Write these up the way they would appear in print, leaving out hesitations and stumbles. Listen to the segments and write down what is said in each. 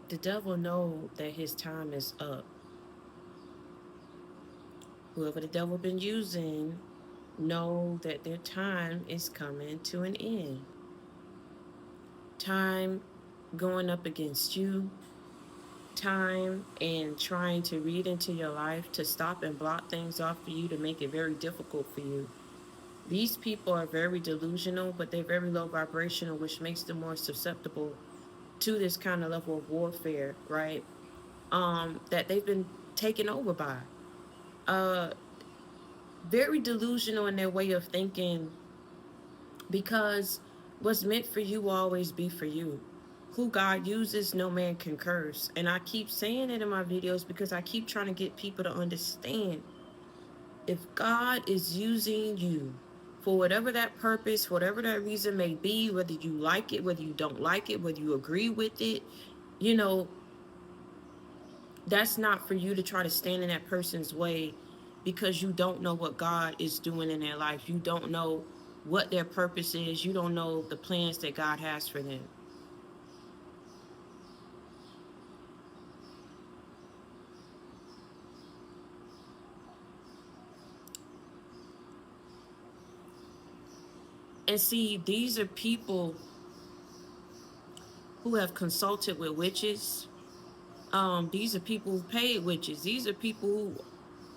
The devil know that his time is up. Whoever the devil been using know that their time is coming to an end. Time going up against you, time and trying to read into your life to stop and block things off for you to make it very difficult for you. These people are very delusional, but they're very low vibrational, which makes them more susceptible to this kind of level of warfare, right? That they've been taken over by. Uh, Very delusional in their way of thinking, because what's meant for you will always be for you. Who God uses, no man can curse. And I keep saying it in my videos because I keep trying to get people to understand, if God is using you for whatever that purpose, whatever that reason may be, whether you like it, whether you don't like it, whether you agree with it, you know, that's not for you to try to stand in that person's way, because you don't know what God is doing in their life. You don't know what their purpose is. You don't know the plans that God has for them. And see, these are people who have consulted with witches. These are people who paid witches. These are people who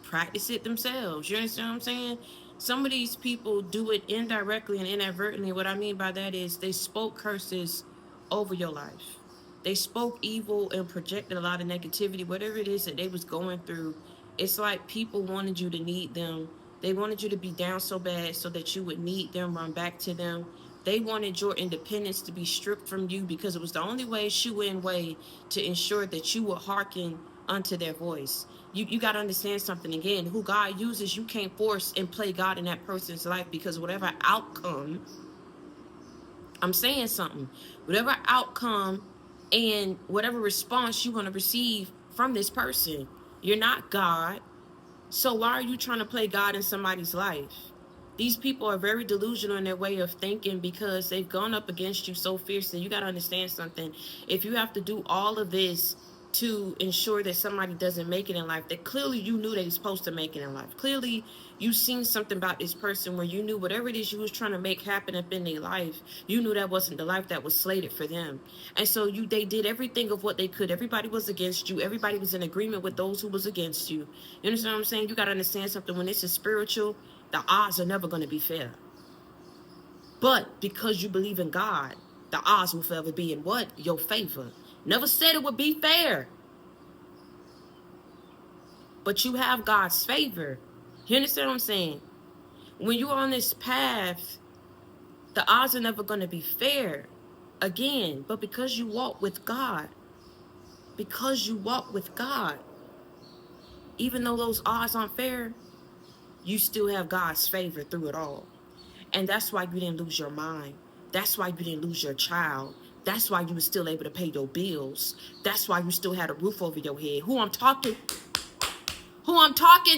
practice it themselves. You understand what I'm saying? Some of these people do it indirectly and inadvertently. What I mean by that is they spoke curses over your life. They spoke evil and projected a lot of negativity, whatever it is that they was going through. It's like people wanted you to need them. They wanted you to be down so bad so that you would need them, run back to them. They wanted your independence to be stripped from you, because it was the only way, shoe-in way, to ensure that you would hearken unto their voice. You got to understand something again. Who God uses, you can't force and play God in that person's life, because whatever outcome, I'm saying something, whatever outcome and whatever response you're going to receive from this person, you're not God. So why are you trying to play God in somebody's life? These people are very delusional in their way of thinking, because they've gone up against you so fiercely. You got to understand something. If you have to do all of this to ensure that somebody doesn't make it in life, that clearly you knew they were supposed to make it in life. Clearly you seen something about this person where you knew whatever it is you was trying to make happen up in their life, you knew that wasn't the life that was slated for them. And so they did everything of what they could. Everybody was against you. Everybody was in agreement with those who was against you. You understand what I'm saying? You got to understand something. When this is spiritual, the odds are never going to be fair. But because you believe in God, the odds will forever be in what? Your favor. Never said it would be fair. But you have God's favor. You understand what I'm saying? When you're on this path, the odds are never going to be fair. Again, but because you walk with God, even though those odds aren't fair, you still have God's favor through it all. And that's why you didn't lose your mind. That's why you didn't lose your child. That's why you were still able to pay your bills. That's why you still had a roof over your head. Who I'm talking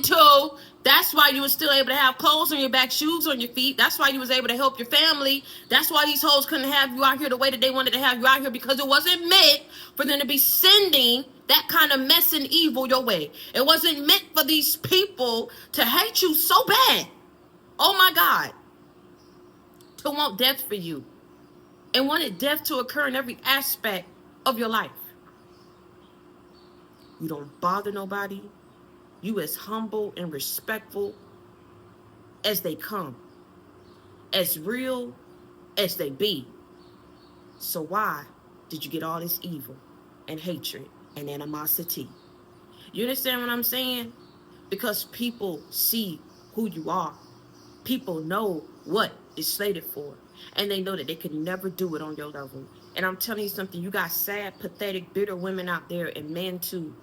to, that's why you were still able to have clothes on your back, shoes on your feet. That's why you was able to help your family. That's why these hoes couldn't have you out here the way that they wanted to have you out here, because it wasn't meant for them to be sending that kind of mess and evil your way. It wasn't meant for these people to hate you so bad. Oh my God. To want death for you, and wanted death to occur in every aspect of your life. You don't bother nobody. You as humble and respectful as they come, as real as they be. So why did you get all this evil and hatred and animosity? You understand what I'm saying? Because people see who you are. People know what is slated for, and they know that they could never do it on your level. And I'm telling you something, you got sad, pathetic, bitter women out there, and men too.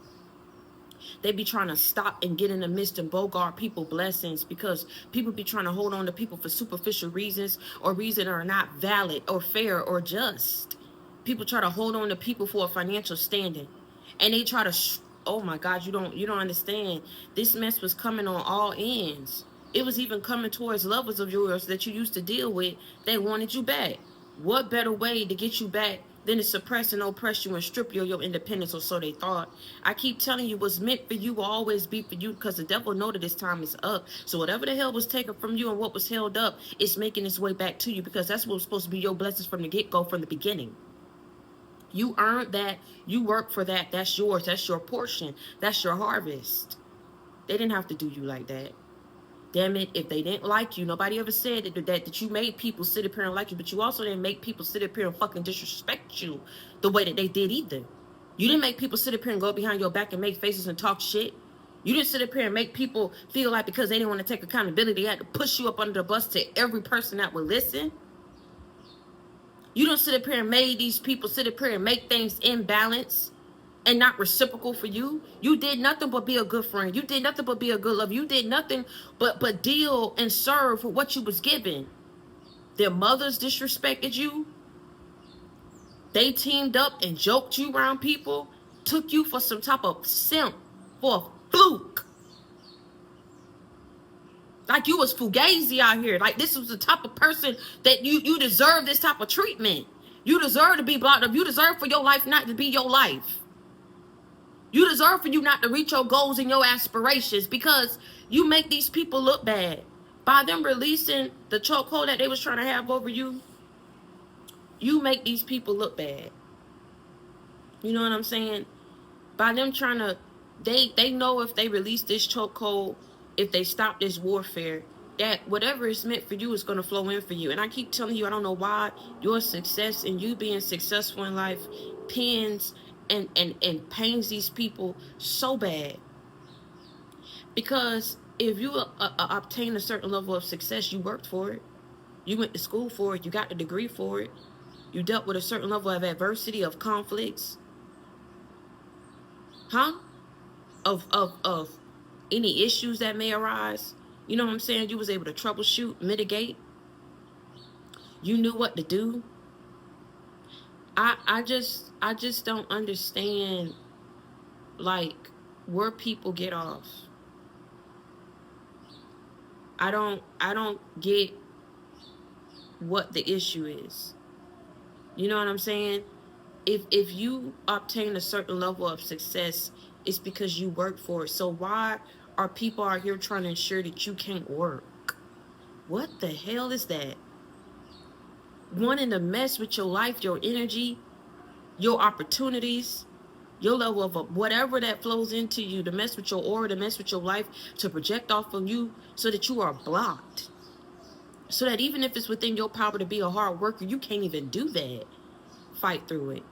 They be trying to stop and get in the midst and bogart people blessings, because people be trying to hold on to people for superficial reasons, or reasons that are not valid or fair or just. People try to hold on to people for a financial standing, and they try to oh my God, you don't understand. This mess was coming on all ends. It was even coming towards lovers of yours that you used to deal with that wanted you back. What better way to get you back than to suppress and oppress you and strip you of your independence, or so they thought. I keep telling you, what's meant for you will always be for you, because the devil know that his time is up. So whatever the hell was taken from you and what was held up, it's making its way back to you, because that's what was supposed to be your blessings from the get-go, from the beginning. You earned that. You work for that. That's yours. That's your portion. That's your harvest. They didn't have to do you like that. Damn it, if they didn't like you, nobody ever said that you made people sit up here and like you, but you also didn't make people sit up here and fucking disrespect you the way that they did either. You didn't make people sit up here and go behind your back and make faces and talk shit. You didn't sit up here and make people feel like because they didn't want to take accountability, they had to push you up under the bus to every person that would listen. You don't sit up here and made these people sit up here and make things imbalance and not reciprocal for you. You did nothing but be a good friend. You did nothing but be a good lover. You did nothing but deal and serve for what you was given. Their mothers disrespected you. They teamed up and joked you around people, took you for some type of simp, for a fluke. Like you was fugazi out here. Like this was the type of person that you deserve this type of treatment. You deserve to be blocked up. You deserve for your life not to be your life. You deserve for you not to reach your goals and your aspirations, because you make these people look bad. By them releasing the chokehold that they was trying to have over you, you make these people look bad. You know what I'm saying? By them trying to, they know if they release this chokehold, if they stop this warfare, that whatever is meant for you is going to flow in for you. And I keep telling you, I don't know why your success and you being successful in life pins and pains these people so bad. Because if you obtain a certain level of success, you worked for it. You went to school for it. You got the degree for it. You dealt with a certain level of adversity, of conflicts. Of any issues that may arise. You know what I'm saying? You was able to troubleshoot, mitigate. You knew what to do. I just don't understand, like, where people get off. I don't get what the issue is. You know what I'm saying? If you obtain a certain level of success, it's because you work for it. So why are people out here trying to ensure that you can't work? What the hell is that? Wanting to mess with your life, your energy, your opportunities, your level of whatever that flows into you, to mess with your aura, to mess with your life, to project off of you so that you are blocked. So that even if it's within your power to be a hard worker, you can't even do that. Fight through it.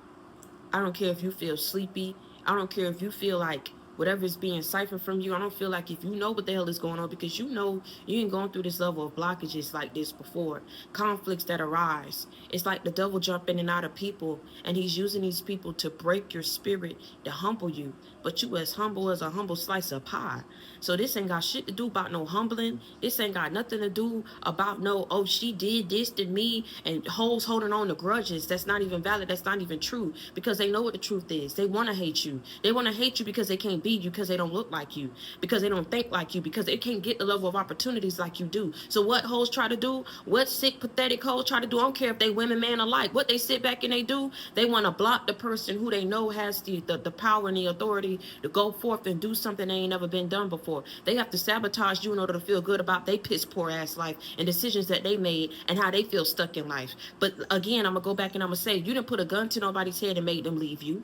I don't care if you feel sleepy. I don't care if you feel like whatever is being siphoned from you. I don't feel like if you know what the hell is going on, because you know you ain't going through this level of blockages like this before. Conflicts that arise. It's like the devil jumping in and out of people, and he's using these people to break your spirit, to humble you. But you as humble as a humble slice of pie. So this ain't got shit to do about no humbling. This ain't got nothing to do about no, oh, she did this to me, and hoes holding on to grudges. That's not even valid. That's not even true, because they know what the truth is. They want to hate you. They want to hate you because they can't be you, because they don't look like you, because they don't think like you, because they can't get the level of opportunities like you do. So what hoes try to do, what sick, pathetic hoes try to do, I don't care if they women, man alike, what they sit back and they do, they want to block the person who they know has the power and the authority to go forth and do something they ain't never been done before. They have to sabotage you in order to feel good about their piss poor ass life and decisions that they made and how they feel stuck in life. But again, I'm gonna go back and I'm gonna say, you didn't put a gun to nobody's head and made them leave you.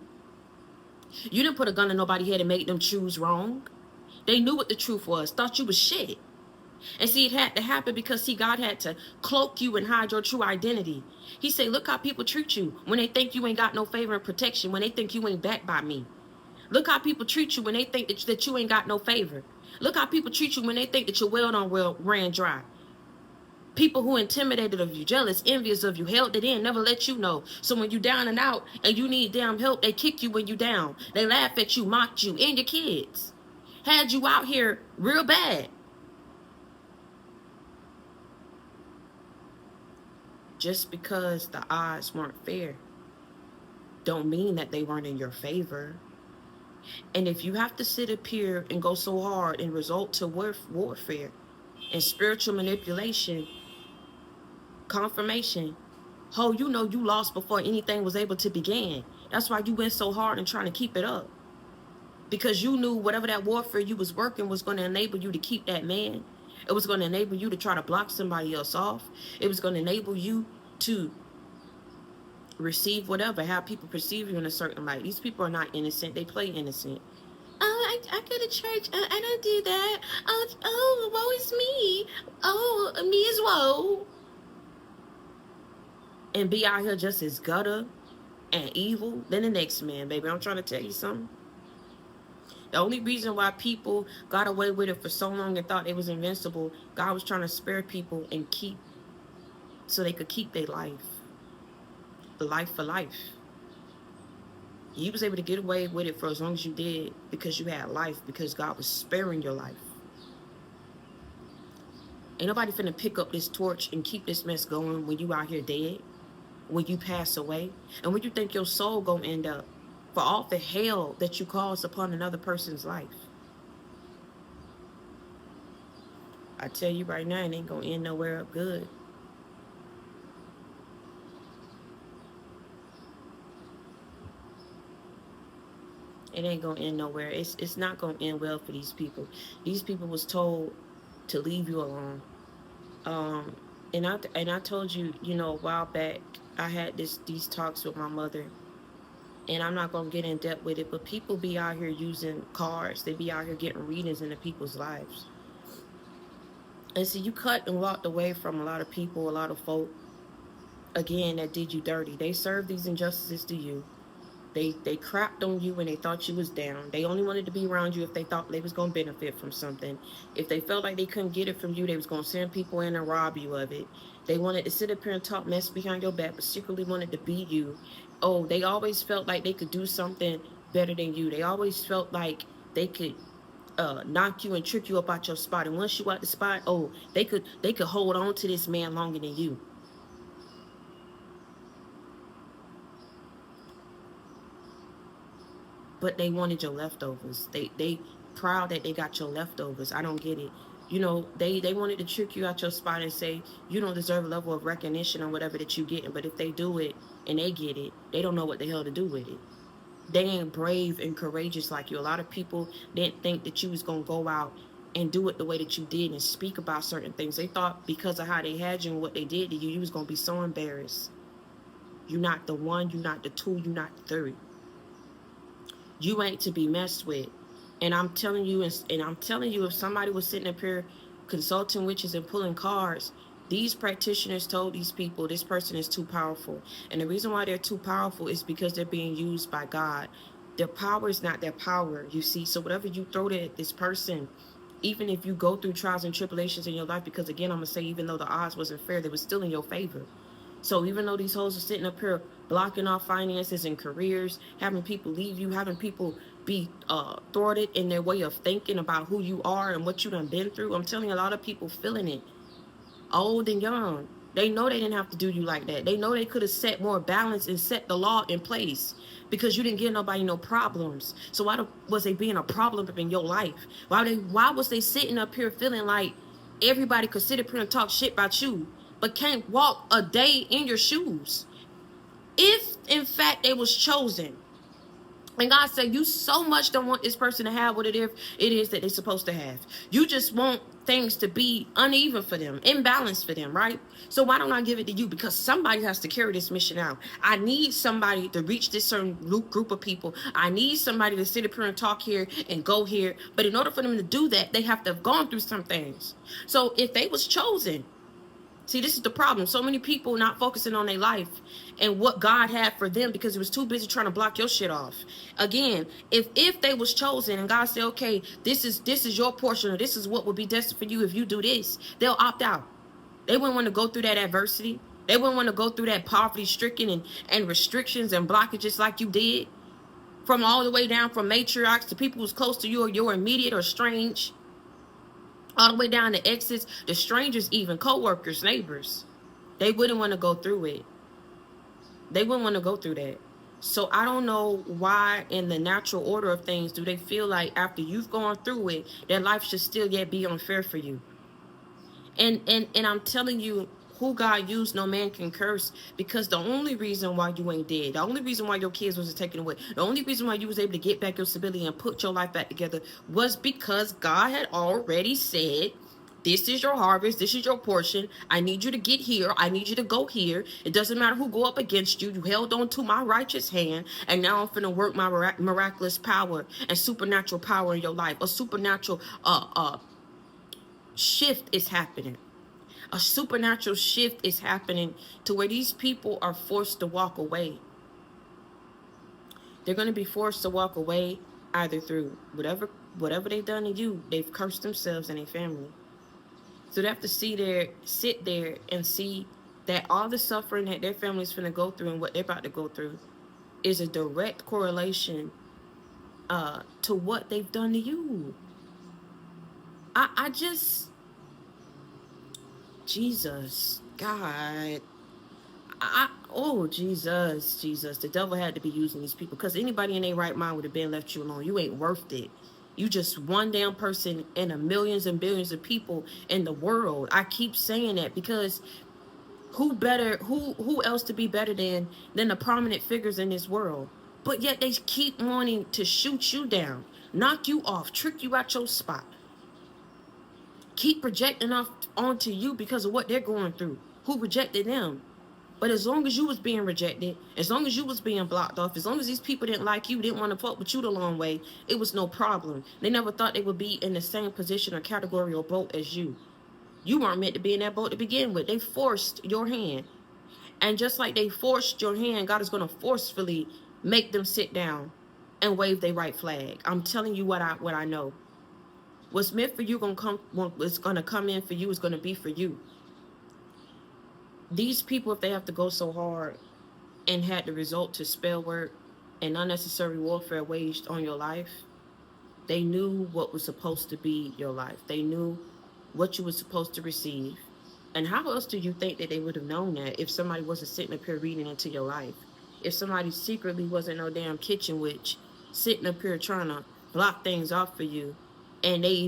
You didn't put a gun in nobody's head and make them choose wrong. They knew what the truth was, thought you was shit. And see, it had to happen because, see, God had to cloak you and hide your true identity. He said, look how people treat you when they think you ain't got no favor and protection, when they think you ain't backed by me. Look how people treat you when they think that you ain't got no favor. Look how people treat you when they think that your well done ran dry. People who intimidated of you, jealous, envious of you, held it in, never let you know. So when you down and out and you need damn help, they kick you when you down. They laugh at you, mocked you, and your kids. Had you out here real bad. Just because the odds weren't fair don't mean that they weren't in your favor. And if you have to sit up here and go so hard and resort to warfare and spiritual manipulation, confirmation, Oh, you know you lost before anything was able to begin. That's why you went so hard in trying to keep it up. Because you knew whatever that warfare you was working was going to enable you to keep that man. It was going to enable you to try to block somebody else off. It was going to enable you to receive whatever, how people perceive you in a certain light. These people are not innocent. They play innocent. Oh, I go to church. I don't do that. Oh, woe is me. Oh, me as well. And be out here just as gutter and evil than the next man, baby. I'm trying to tell you something. The only reason why people got away with it for so long and thought it was invincible, God was trying to spare people and keep, so they could keep their life for life. You was able to get away with it for as long as you did because you had life, because God was sparing your life. Ain't nobody finna pick up this torch and keep this mess going when you out here dead, when you pass away, and when you think your soul gonna end up for all the hell that you caused upon another person's life. I tell you right now, it ain't gonna end nowhere up good. It ain't gonna end nowhere. It's not gonna end well for these people. These people was told to leave you alone. Um, and I told you, you know, a while back, I had these talks with my mother, and I'm not gonna get in depth with it, but people be out here using cards. They be out here getting readings into people's lives. And so you cut and walked away from a lot of people, a lot of folk, again, that did you dirty. They served these injustices to you. They crapped on you when they thought you was down. They only wanted to be around you if they thought they was gonna benefit from something. If they felt like they couldn't get it from you, they was gonna send people in and rob you of it. They wanted to sit up here and talk mess behind your back, but secretly wanted to beat you. Oh, they always felt like they could do something better than you. They always felt like they could knock you and trick you up out your spot. And once you out the spot, oh, they could hold on to this man longer than you. But they wanted your leftovers. They proud that they got your leftovers. I don't get it. You know, they wanted to trick you out your spot and say you don't deserve a level of recognition or whatever that you getting. But if they do it and they get it, they don't know what the hell to do with it. They ain't brave and courageous like you. A lot of people didn't think that you was gonna go out and do it the way that you did and speak about certain things. They thought because of how they had you and what they did to you, you was gonna be so embarrassed. You're not the one, you're not the two, you're not the three. You ain't to be messed with. And I'm telling you, and I'm telling you, if somebody was sitting up here consulting witches and pulling cards, these practitioners told these people this person is too powerful. And the reason why they're too powerful is because they're being used by God. Their power is not their power, you see. So whatever you throw at this person, even if you go through trials and tribulations in your life, because again, I'm going to say, even though the odds wasn't fair, they were still in your favor. So even though these hoes are sitting up here blocking off finances and careers, having people leave you, having people be thwarted in their way of thinking about who you are and what you done been through, I'm telling you, a lot of people feeling it, old and young. They know they didn't have to do you like that. They know they could have set more balance and set the law in place because you didn't give nobody no problems. So why was they being a problem in your life? Why was they sitting up here feeling like everybody could sit up here and talk shit about you, but can't walk a day in your shoes? If in fact they was chosen, and God said, you so much don't want this person to have what it is that they're supposed to have. You just want things to be uneven for them, imbalanced for them, right? So why don't I give it to you? Because somebody has to carry this mission out. I need somebody to reach this certain group of people. I need somebody to sit up here and talk here and go here. But in order for them to do that, they have to have gone through some things. So if they was chosen, see, this is the problem. So many people not focusing on their life and what God had for them because it was too busy trying to block your shit off. Again, if they was chosen and God said, okay, this is your portion, or this is what will be destined for you if you do this, they'll opt out. They wouldn't want to go through that adversity. They wouldn't want to go through that poverty stricken and restrictions and blockages like you did. From all the way down from matriarchs to people who's close to you or your immediate or strange, all the way down to exes, the strangers, even co-workers, neighbors. They wouldn't want to go through it. They wouldn't want to go through that. So I don't know why in the natural order of things do they feel like after you've gone through it, their life should still yet be unfair for you. And I'm telling you, Who God used, no man can curse. Because the only reason why you ain't dead, the only reason why your kids wasn't taken away, the only reason why you was able to get back your stability and put your life back together was because God had already said, this is your harvest, this is your portion. I need you to get here, I need you to go here. It doesn't matter who go up against you. You held on to my righteous hand, and now I'm finna work my miraculous power and supernatural power in your life. A supernatural shift is happening. A supernatural shift is happening to where these people are forced to walk away. They're going to be forced to walk away either through whatever they've done to you. They've cursed themselves and their family. So they have to sit there and see that all the suffering that their family's going to go through and what they're about to go through is a direct correlation to what they've done to you. I just, Jesus, God, oh Jesus, the devil had to be using these people, because anybody in their right mind would have been left you alone. You ain't worth it. You just one damn person in a millions and billions of people in the world. I keep saying that because who else to be better than the prominent figures in this world? But yet they keep wanting to shoot you down, knock you off, trick you out your spot, keep projecting off onto you because of what they're going through. Who rejected them? But as long as you was being rejected, as long as you was being blocked off, as long as these people didn't like you, didn't want to fuck with you the long way, it was no problem. They never thought they would be in the same position or category or boat as you. You weren't meant to be in that boat to begin with. They forced your hand. And just like they forced your hand, God is going to forcefully make them sit down and wave their right flag. I'm telling you what I know. What's meant for you what's gonna come in for you is gonna be for you. These people, if they have to go so hard and had the result to spellwork and unnecessary warfare waged on your life, they knew what was supposed to be your life. They knew what you were supposed to receive. And how else do you think that they would have known that if somebody wasn't sitting up here reading into your life? If somebody secretly wasn't no damn kitchen witch sitting up here trying to block things off for you, and they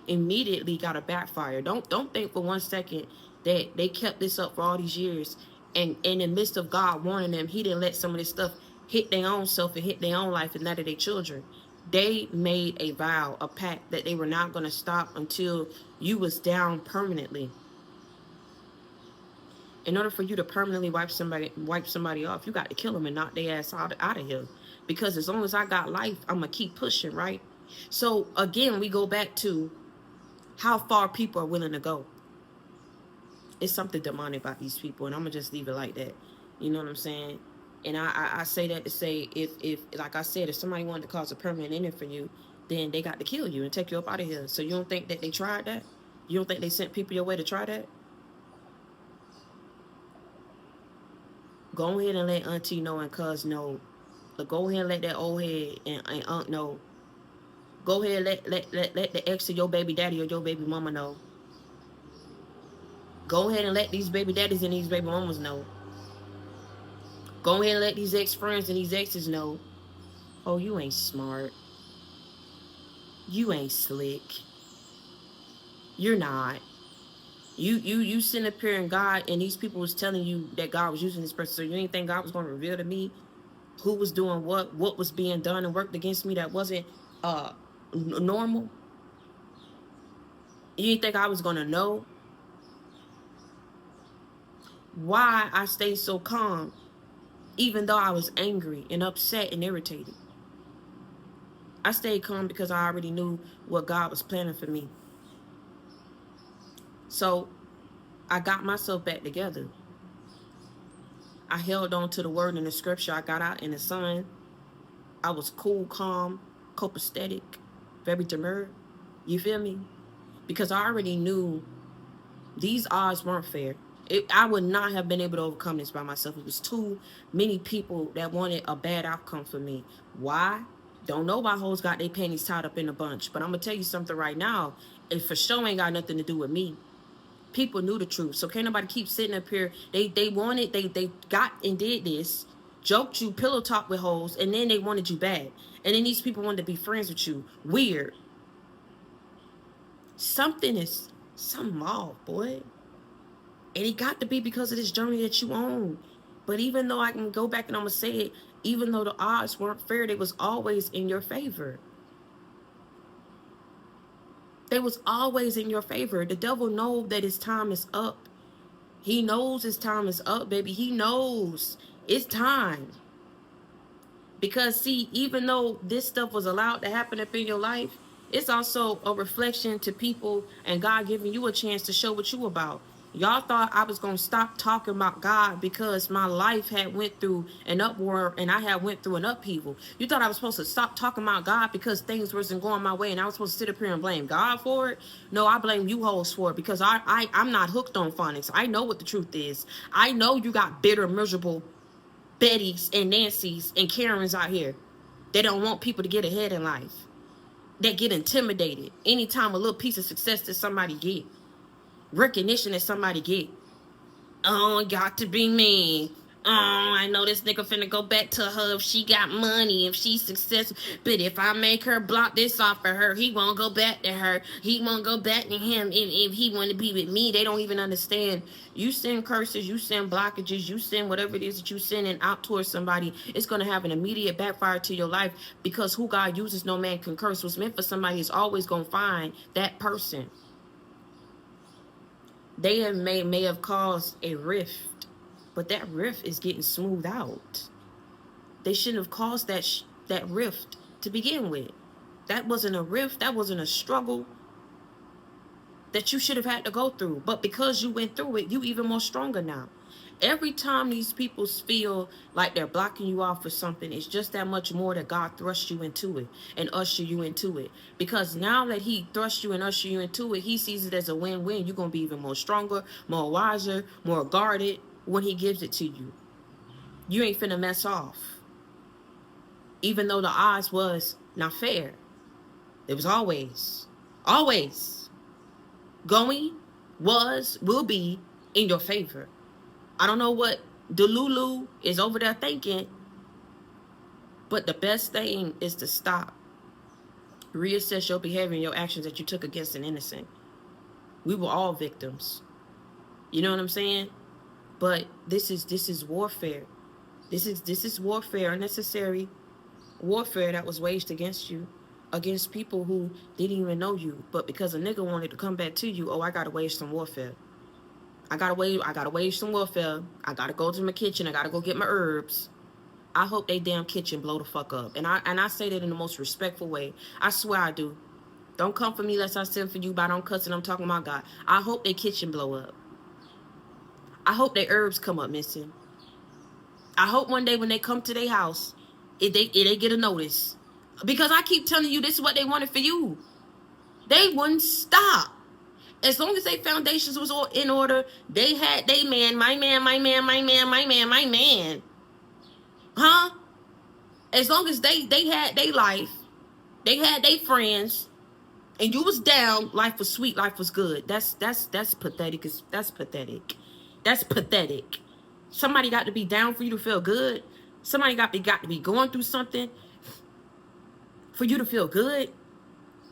immediately got a backfire. Don't think for 1 second that they kept this up for all these years, and in the midst of God warning them, He didn't let some of this stuff hit their own self and hit their own life and that of their children. They made a vow, a pact, that they were not going to stop until you was down permanently. In order for you to permanently wipe somebody off, you got to kill them and knock their ass out of here. Because as long as I got life, I'm gonna keep pushing, right? So again, we go back to how far people are willing to go. It's something demonic about these people, and I'm gonna just leave it like that. You know what I'm saying? And I say that to say, if like I said, if somebody wanted to cause a permanent ending for you, then they got to kill you and take you up out of here. So you don't think that they tried that? You don't think they sent people your way to try that? Go ahead and let auntie know and cuz know. But go ahead and let that old head and aunt know. Go ahead and let the ex of your baby daddy or your baby mama know. Go ahead and let these baby daddies and these baby mamas know. Go ahead and let these ex friends and these exes know. Oh, you ain't smart. You ain't slick. You're not. You sitting up here and God and these people was telling you that God was using this person. So you ain't think God was gonna reveal to me who was doing what was being done and worked against me that wasn't normal? You didn't think I was gonna know? Why I stayed so calm even though I was angry and upset and irritated? I stayed calm because I already knew what God was planning for me. So I got myself back together. I held on to the word in the scripture. I got out in the sun. I was cool, calm, copacetic, very demure. You feel me? Because I already knew these odds weren't fair. I would not have been able to overcome this by myself. It was too many people that wanted a bad outcome for me. Why? Don't know why hoes got their panties tied up in a bunch. But I'm going to tell you something right now. It for sure ain't got nothing to do with me. People knew the truth. So can't nobody keep sitting up here. They wanted, they got and did this, joked you, pillow talk with hoes, and then they wanted you bad. And then these people wanted to be friends with you. Weird. Something off, boy. And it got to be because of this journey that you own. But even though I can go back and I'm going to say it, even though the odds weren't fair, they was always in your favor. They was always in your favor. The devil knows that his time is up. He knows his time is up, baby. He knows it's time. Because see, even though this stuff was allowed to happen up in your life, it's also a reflection to people and God giving you a chance to show what you about. Y'all thought I was going to stop talking about God because my life had went through an upward and I had went through an upheaval. You thought I was supposed to stop talking about God because things wasn't going my way and I was supposed to sit up here and blame God for it? No, I blame you hoes for it because I'm not hooked on phonics. I know what the truth is. I know you got bitter, miserable Bettys and Nancys and Karens out here. They don't want people to get ahead in life. They get intimidated anytime a little piece of success that somebody get, recognition that somebody get. Oh, got to be me. Oh, I know this nigga finna go back to her if she got money, if she's successful. But if I make her block this off of her, he won't go back to her. He won't go back to him if he want to be with me. They don't even understand. You send curses, you send blockages, you send whatever it is that you sending out towards somebody. It's going to have an immediate backfire to your life because who God uses, no man can curse. What's meant for somebody is always going to find that person. They have may have caused a rift, but that rift is getting smoothed out. They shouldn't have caused that rift to begin with. That wasn't a rift. That wasn't a struggle that you should have had to go through. But because you went through it, you even more stronger now. Every time these people feel like they're blocking you off for something, it's just that much more that God thrusts you into it and usher you into it. Because now that he thrusts you and usher you into it, he sees it as a win-win. You're going to be even more stronger, more wiser, more guarded when he gives it to you. You ain't finna mess off. Even though the odds was not fair. It was always going, will be in your favor. I don't know what Delulu is over there thinking, but the best thing is to stop. Reassess your behavior and your actions that you took against an innocent. We were all victims. You know what I'm saying? But this is warfare. This is warfare, unnecessary warfare that was waged against you, against people who didn't even know you. But because a nigga wanted to come back to you, oh, I gotta wage some warfare. I gotta wage some warfare. I gotta go to my kitchen. I gotta go get my herbs. I hope they damn kitchen blow the fuck up. And I say that in the most respectful way. I swear I do. Don't come for me unless I send for you, but I don't cuss and I'm talking about God. I hope they kitchen blow up. I hope their herbs come up missing. I hope one day when they come to their house, if they get a notice. Because I keep telling you this is what they wanted for you. They wouldn't stop. As long as their foundations was all in order, they had they man, my man, my man, my man, my man, my man. Huh? As long as they had their life, they had their friends, and you was down, life was sweet, life was good. That's pathetic. That's pathetic. That's pathetic. Somebody got to be down for you to feel good. Somebody got to be going through something for you to feel good,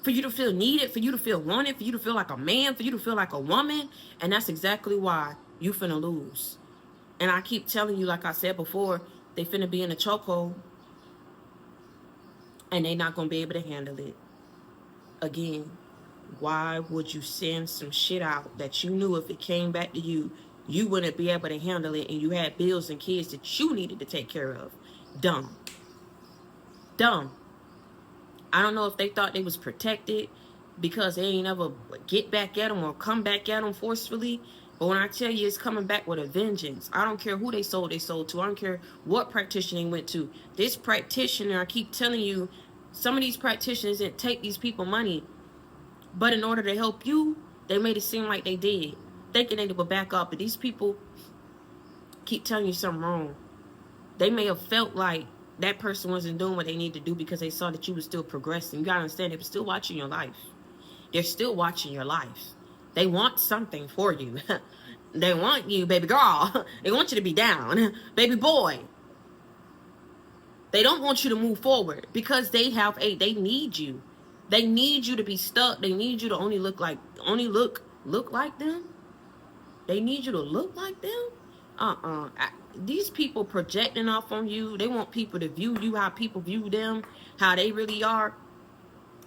for you to feel needed, for you to feel wanted, for you to feel like a man, for you to feel like a woman. And that's exactly why you finna lose. And I keep telling you, like I said before, they finna be in a chokehold and they not gonna be able to handle it. Again, why would you send some shit out that you knew if it came back to you, you wouldn't be able to handle it, and you had bills and kids that you needed to take care of? Dumb. Dumb. I don't know if they thought they was protected because they ain't ever get back at them or come back at them forcefully. But when I tell you it's coming back with a vengeance, I don't care who they sold to. I don't care what practitioner they went to. This practitioner, I keep telling you, some of these practitioners didn't take these people money. But in order to help you, they made it seem like they did, thinking they would back up. But these people keep telling you something wrong. They may have felt like that person wasn't doing what they need to do because they saw that you were still progressing. You gotta understand, they were still watching your life. They're still watching your life. They want something for you. They want you, baby girl. They want you to be down, baby boy. They don't want you to move forward because they need you. They need you to be stuck. They need you to only look like them. They need you to look like them. Uh-uh. These people projecting off on you. They want people to view you how people view them, how they really are.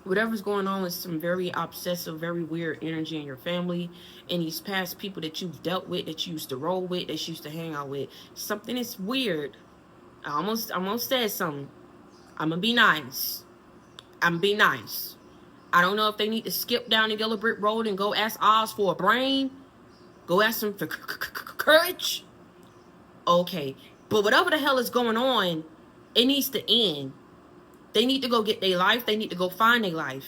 Whatever's going on with some very obsessive, very weird energy in your family, and these past people that you've dealt with, that you used to roll with, that you used to hang out with. Something is weird. I almost said something. I'm gonna be nice. I'm gonna be nice. I don't know if they need to skip down the yellow brick road and go ask Oz for a brain. Go ask him for courage. Okay. But whatever the hell is going on, it needs to end. They need to go get their life. They need to go find their life.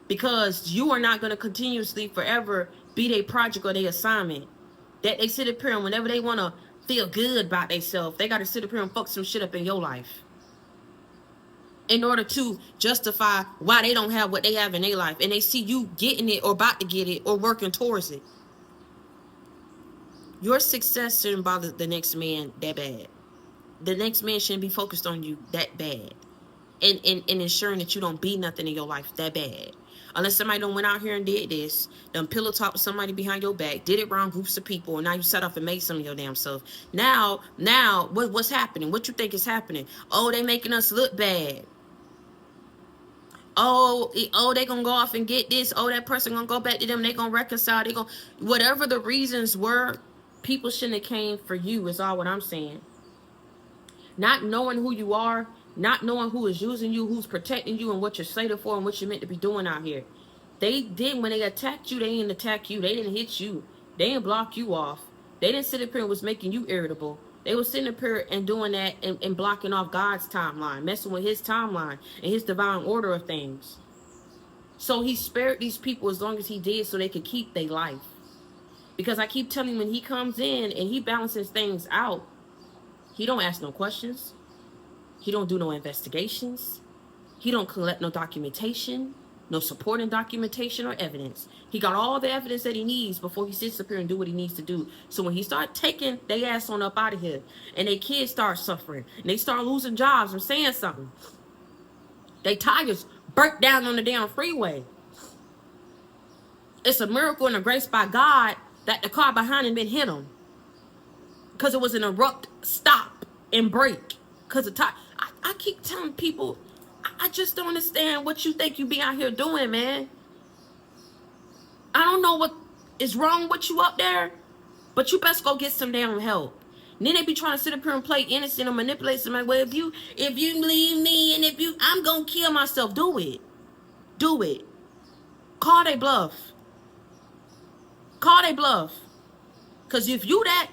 Because you are not going to continuously forever be their project or their assignment. That they sit up here and whenever they want to feel good about themselves, they got to sit up here and fuck some shit up in your life. In order to justify why they don't have what they have in their life. And they see you getting it or about to get it or working towards it. Your success shouldn't bother the next man that bad. The next man shouldn't be focused on you that bad. And ensuring that you don't be nothing in your life that bad. Unless somebody done went out here and did this, done pillow talked with somebody behind your back, did it around groups of people, and now you set off and made some of your damn self. Now, what's happening? What you think is happening? Oh, they making us look bad. Oh, they gonna go off and get this. Oh, that person gonna go back to them. They gonna reconcile. They gonna, whatever the reasons were, people shouldn't have came for you. Is all what I'm saying. Not knowing who you are, not knowing who is using you, who's protecting you, and what you're slated for, and what you're meant to be doing out here. They did when they attacked you. They didn't attack you. They didn't hit you. They didn't block you off. They didn't sit up here and was making you irritable. They were sitting up here and doing that and blocking off God's timeline, messing with his timeline and his divine order of things. So he spared these people as long as he did so they could keep their life. Because I keep telling you, when he comes in and he balances things out, he don't ask no questions. He don't do no investigations. He don't collect no documentation, no supporting documentation or evidence. He got all the evidence that he needs before he sits up here and do what he needs to do. So when he start taking their ass on up out of here and their kids start suffering and they start losing jobs or saying something, they tires burnt down on the damn freeway. It's a miracle and a grace by God that the car behind him didn't hit him. Because it was an abrupt stop and break. Because of time. I keep telling people, I just don't understand what you think you be out here doing, man. I don't know what is wrong with you up there, but you best go get some damn help. And then they be trying to sit up here and play innocent and manipulate somebody. Well, if you leave me and I'm going to kill myself, do it. Do it. Call they bluff. Call they bluff. Because if you that,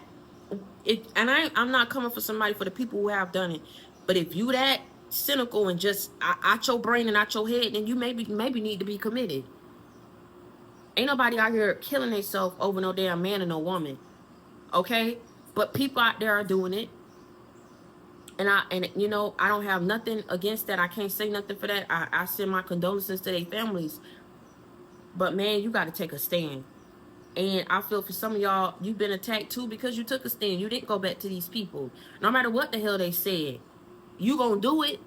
I'm not coming for somebody, for the people who have done it, but if you that cynical and just out your brain and out your head, then you maybe need to be committed. Ain't nobody out here killing themselves over no damn man and no woman, okay? But people out there are doing it, and I don't have nothing against that. I can't say nothing for that. I send my condolences to their families, but man, you got to take a stand. And I feel for some of y'all, you've been attacked too because you took a stand. You didn't go back to these people. No matter what the hell they said, you gonna do it.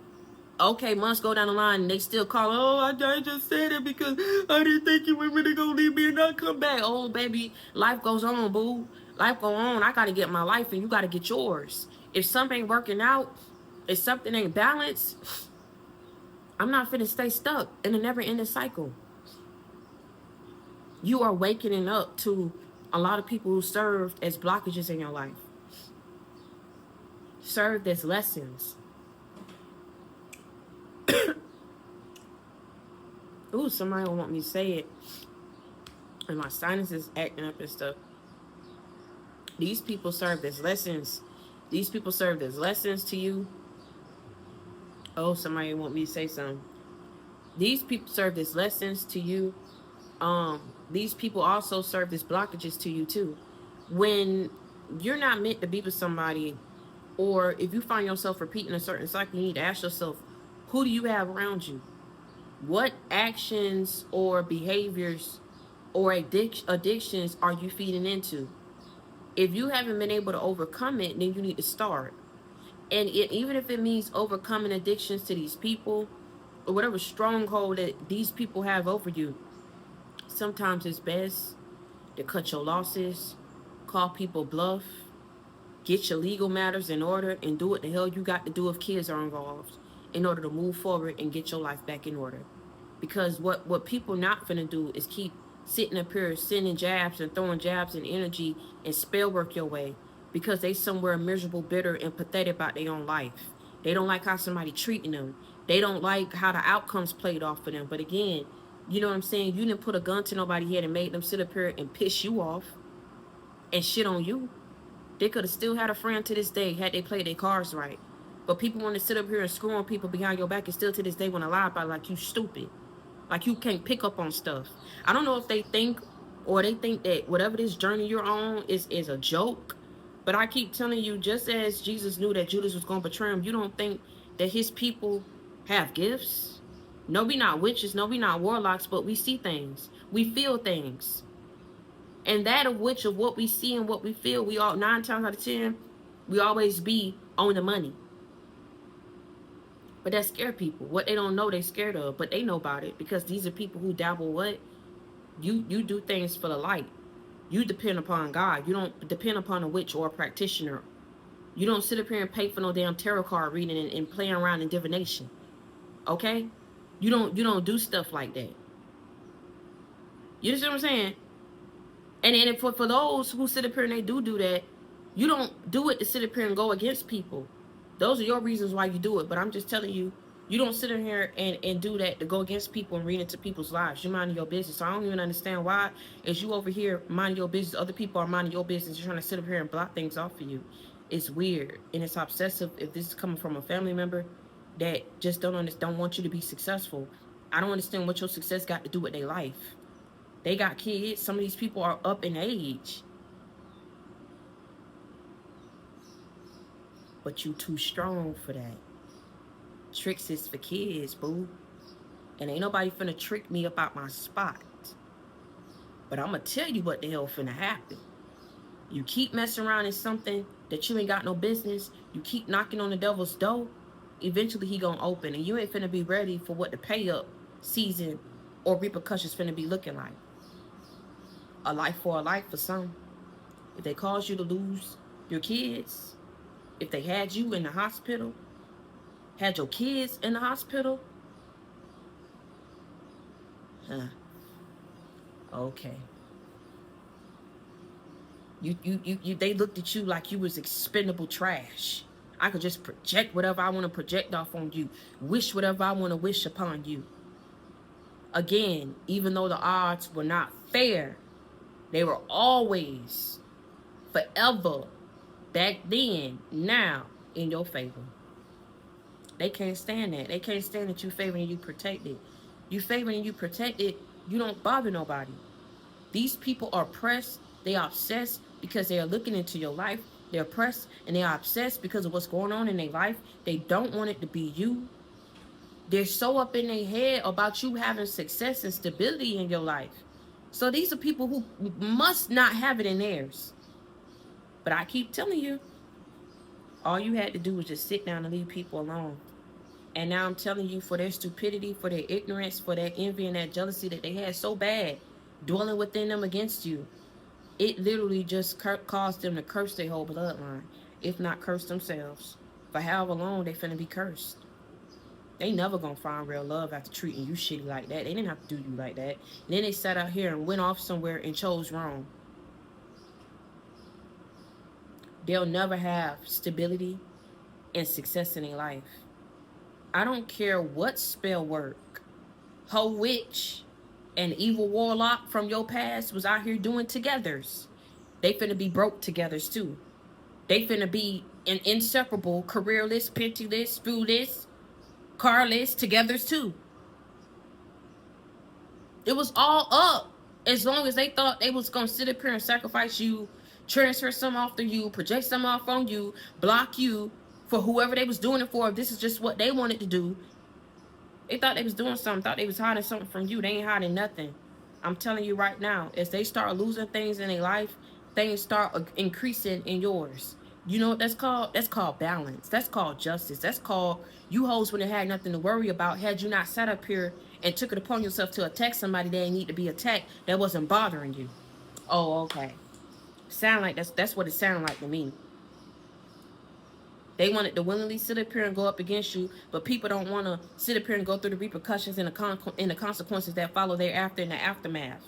Okay, months go down the line and they still call, oh, I just said it because I didn't think you were really gonna leave me and not come back. Oh, baby, life goes on, boo. Life go on. I gotta get my life and you gotta get yours. If something ain't working out, if something ain't balanced, I'm not finna stay stuck in a never-ending cycle. You are waking up to a lot of people who served as blockages in your life. Served as lessons. Ooh, somebody will want me to say it. And my sinuses acting up and stuff. These people served as lessons. These people served as lessons to you. Oh, somebody want me to say something. These people served as lessons to you. These people also serve as blockages to you too. When you're not meant to be with somebody, or if you find yourself repeating a certain cycle, you need to ask yourself, who do you have around you? What actions or behaviors or addictions are you feeding into? If you haven't been able to overcome it, then you need to start. And even if it means overcoming addictions to these people, or whatever stronghold that these people have over you, sometimes it's best to cut your losses, call people bluff, get your legal matters in order, and do what the hell you got to do if kids are involved in order to move forward and get your life back in order. Because what people not finna do is keep sitting up here sending jabs and throwing jabs and energy and spell work your way because they somewhere miserable, bitter, and pathetic about their own life. They don't like how somebody treating them. They don't like how the outcomes played off for them. But again, you know what I'm saying? You didn't put a gun to nobody head and made them sit up here and piss you off and shit on you. They could have still had a friend to this day had they played their cards right. But people want to sit up here and screw on people behind your back and still to this day want to lie about like you stupid. Like you can't pick up on stuff. I don't know if they think or they think that whatever this journey you're on is a joke. But I keep telling you, just as Jesus knew that Judas was going to betray him, you don't think that his people have gifts? No, we not witches. No, we not warlocks, but we see things. We feel things. And that of which of what we see and what we feel, we all 9 times out of 10, we always be on the money. But that scare people. What they don't know, they scared of. But they know about it because these are people who dabble what? You do things for the light. You depend upon God. You don't depend upon a witch or a practitioner. You don't sit up here and pay for no damn tarot card reading and playing around in divination. Okay? You don't do stuff like that. You understand what I'm saying? And then for those who sit up here and they do that, you don't do it to sit up here and go against people. Those are your reasons why you do it. But I'm just telling you, you don't sit in here and do that to go against people and read into people's lives. You're minding your business. So I don't even understand why is you over here minding your business. Other people are minding your business. You're trying to sit up here and block things off for you. It's weird. And it's obsessive if this is coming from a family member that just don't want you to be successful. I don't understand what your success got to do with their life. They got kids. Some of these people are up in age. But you too strong for that. Tricks is for kids, boo. And ain't nobody finna trick me about my spot. But I'm gonna tell you what the hell finna happen. You keep messing around in something that you ain't got no business. You keep knocking on the devil's door. Eventually he gonna open. And you ain't finna be ready for what the pay up season or repercussions finna be looking like. A life for a life for some. If they cause you to lose your kids, if they had you in the hospital, had your kids in the hospital, okay. They looked at you like you was expendable trash. I could just project whatever I want to project off on you, wish whatever I want to wish upon you. Again, even though the odds were not fair, they were always, forever, back then, now, in your favor. They can't stand that. They can't stand that you favoring and you protect it. You favoring and you protect it, you don't bother nobody. These people are oppressed. They are obsessed because they are looking into your life. They're oppressed and they are obsessed because of what's going on in their life. They don't want it to be you. They're so up in their head about you having success and stability in your life. So these are people who must not have it in theirs. But I keep telling you, all you had to do was just sit down and leave people alone. And now I'm telling you, for their stupidity, for their ignorance, for that envy and that jealousy that they had so bad dwelling within them against you, it literally just caused them to curse their whole bloodline, if not curse themselves. For however long they finna be cursed. They never gonna find real love after treating you shitty like that. They didn't have to do you like that. And then they sat out here and went off somewhere and chose wrong. They'll never have stability and success in their life. I don't care what spell work, hoe witch, and evil warlock from your past was out here doing togethers. They finna be broke togethers too. They finna be an inseparable careerless, pentyless, foodless, carless togethers too. It was all up as long as they thought they was gonna sit up here and sacrifice you, transfer some off to you, project some off on you, block you for whoever they was doing it for. If this is just what they wanted to do, they thought they was doing something, thought they was hiding something from you. They ain't hiding nothing. I'm telling you right now, as they start losing things in their life, things start increasing in yours. You know what that's called? That's called balance. That's called justice. That's called you hoes when they had nothing to worry about. Had you not sat up here and took it upon yourself to attack somebody that didn't need to be attacked, that wasn't bothering you. Oh, okay. Sound like that's what it sounded like to me. They wanted to willingly sit up here and go up against you, but people don't want to sit up here and go through the repercussions and the consequences that follow thereafter in the aftermath.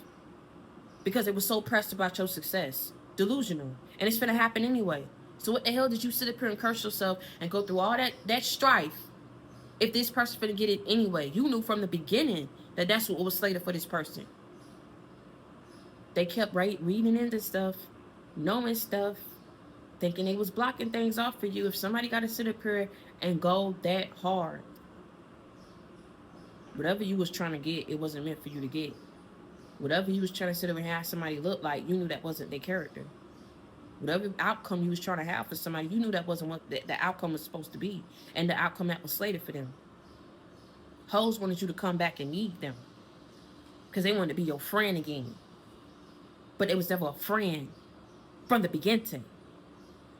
Because they were so pressed about your success. Delusional. And it's going to happen anyway. So what the hell did you sit up here and curse yourself and go through all that strife if this person finna get it anyway? You knew from the beginning that that's what was slated for this person. They kept reading into stuff, knowing stuff, thinking they was blocking things off for you. If somebody got to sit up here and go that hard, whatever you was trying to get, it wasn't meant for you to get. Whatever you was trying to sit up and have somebody look like, you knew that wasn't their character. Whatever outcome you was trying to have for somebody, you knew that wasn't what the outcome was supposed to be. And the outcome that was slated for them. Hoes wanted you to come back and need them. Because they wanted to be your friend again. But it was never a friend from the beginning.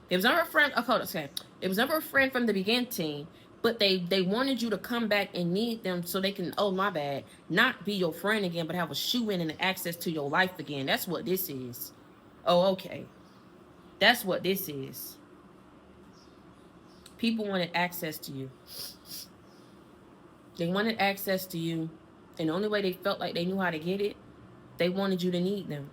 It was never a friend. Okay. It was never a friend from the beginning, but they wanted you to come back and need them so they can, oh my bad, not be your friend again, but have a shoe in and access to your life again. That's what this is. Oh, okay. That's what this is. People wanted access to you. They wanted access to you, and the only way they felt like they knew how to get it, they wanted you to need them.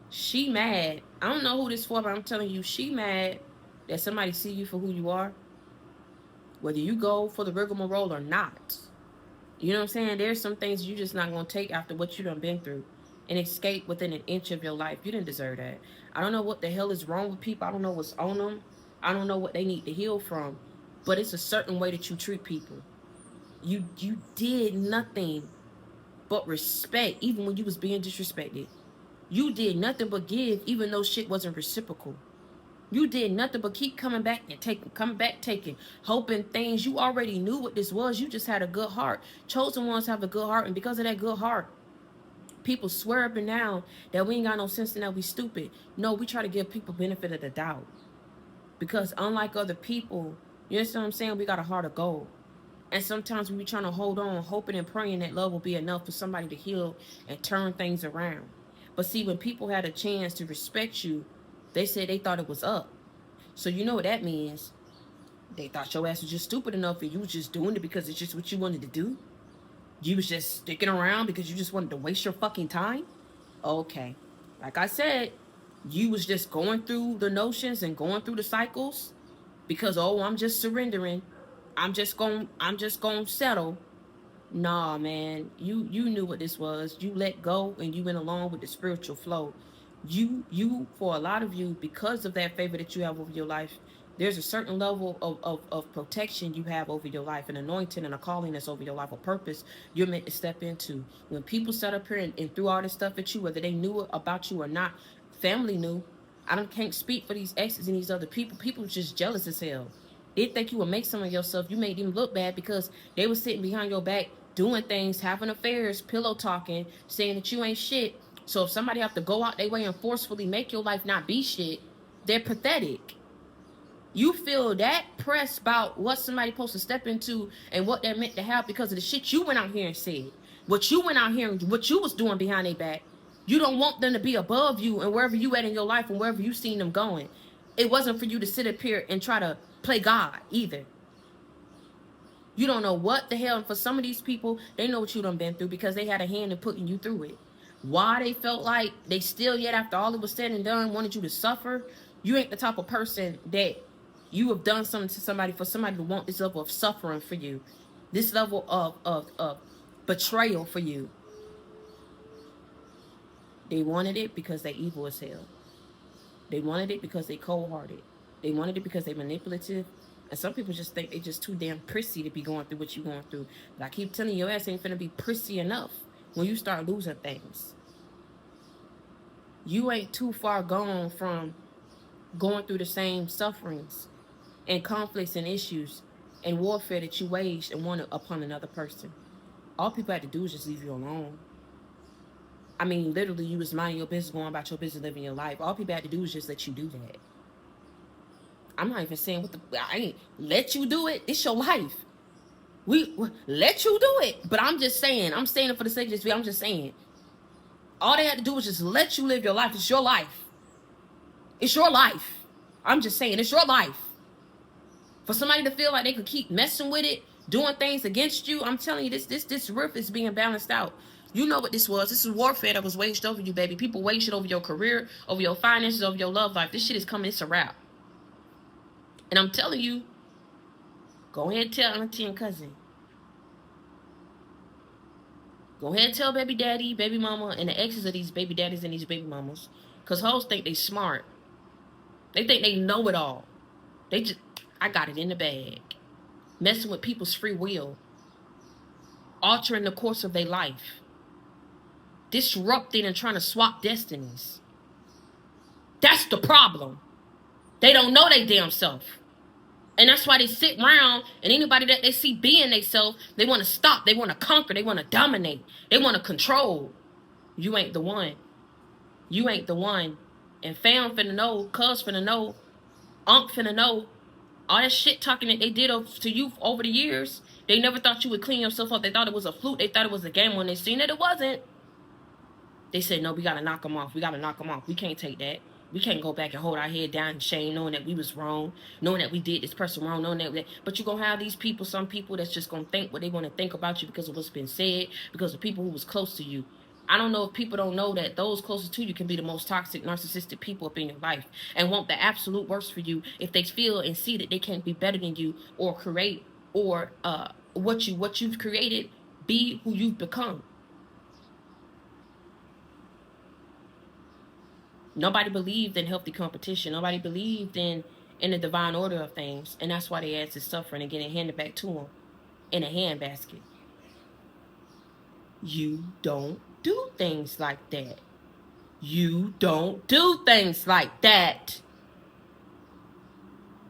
She mad. I don't know who this for, but I'm telling you, she mad that somebody see you for who you are. Whether you go for the rigmarole or not. You know what I'm saying? There's some things you just not going to take after what you done been through. And escape within an inch of your life. You didn't deserve that. I don't know what the hell is wrong with people. I don't know what's on them. I don't know what they need to heal from. But it's a certain way that you treat people. You did nothing but respect, even when you was being disrespected. You did nothing but give, even though shit wasn't reciprocal. You did nothing but keep coming back and taking, hoping things. You already knew what this was. You just had a good heart. Chosen ones have a good heart, and because of that good heart, people swear up and down that we ain't got no sense and that we stupid. No, we try to give people benefit of the doubt. Because unlike other people, you understand what I'm saying? We got a heart of gold. And sometimes we be trying to hold on, hoping and praying that love will be enough for somebody to heal and turn things around. But see, when people had a chance to respect you, they said they thought it was up. So you know what that means? They thought your ass was just stupid enough and you was just doing it because it's just what you wanted to do. You was just sticking around because you just wanted to waste your fucking time? Okay. Like I said, you was just going through the notions and going through the cycles because, oh, I'm just surrendering. I'm just gonna settle. Nah, man, you knew what this was. You let go and you went along with the spiritual flow. You for a lot of you, because of that favor that you have over your life, there's a certain level of protection you have over your life, an anointing and a calling that's over your life, a purpose you're meant to step into. When people sat up here and threw all this stuff at you, whether they knew about you or not, family knew. Can't speak for these exes and these other people. People just jealous as hell. They think you would make some of yourself. You made them look bad because they were sitting behind your back doing things, having affairs, pillow talking, saying that you ain't shit. So if somebody have to go out their way and forcefully make your life not be shit, they're pathetic. You feel that pressed about what somebody supposed to step into and what they're meant to have because of the shit you went out here and said. What you went out here and what you was doing behind their back. You don't want them to be above you and wherever you at in your life and wherever you seen them going. It wasn't for you to sit up here and try to play God either. You don't know what the hell. For some of these people, they know what you done been through because they had a hand in putting you through it. Why they felt like they still yet after all it was said and done wanted you to suffer. You ain't the type of person that you have done something to somebody for somebody to want this level of suffering for you. This level of betrayal for you. They wanted it because they evil as hell. They wanted it because they cold-hearted. They wanted it because they manipulative. And some people just think they just too damn prissy to be going through what you're going through. But I keep telling you, your ass ain't finna be prissy enough when you start losing things. You ain't too far gone from going through the same sufferings and conflicts and issues and warfare that you waged and won upon another person. All people had to do is just leave you alone. I mean, literally, you was minding your business, going about your business, living your life. All people had to do is just let you do that. I'm not even saying I ain't let you do it. It's your life. We let you do it. But I'm just saying, I'm saying it for the sake of this video. I'm just saying, All they had to do was just let you live your life. It's your life. It's your life. I'm just saying, it's your life. For somebody to feel like they could keep messing with it, doing things against you, I'm telling you, this rift is being balanced out. You know what this was. This is warfare that was waged over you, baby. People waged it over your career, over your finances, over your love life. This shit is coming. It's a wrap. And I'm telling you, go ahead and tell auntie and cousin. Go ahead and tell baby daddy, baby mama, and the exes of these baby daddies and these baby mamas. Because hoes think they smart. They think they know it all. I got it in the bag. Messing with people's free will. Altering the course of their life. Disrupting and trying to swap destinies. That's the problem. They don't know they damn self. And that's why they sit around, and anybody that they see being they self, they want to stop, they want to conquer, they want to dominate, they want to control. You ain't the one. You ain't the one. And fam finna know, cuz finna know, finna know, all that shit talking that they did to you over the years, they never thought you would clean yourself up. They thought it was a fluke. They thought it was a game. When they seen that it wasn't, they said, no, we got to knock them off. We got to knock them off. We can't take that. We can't go back and hold our head down in shame, knowing that we was wrong, knowing that we did this person wrong, knowing that. But you're going to have these people, some people that's just going to think what they want to think about you because of what's been said, because of people who was close to you. I don't know if people don't know that those closest to you can be the most toxic, narcissistic people up in your life and want the absolute worst for you if they feel and see that they can't be better than you or create or what you've created be who you've become. Nobody believed in healthy competition. Nobody believed in the divine order of things. And that's why they asked to suffering and getting handed back to them in a handbasket. You don't do things like that. You don't do things like that.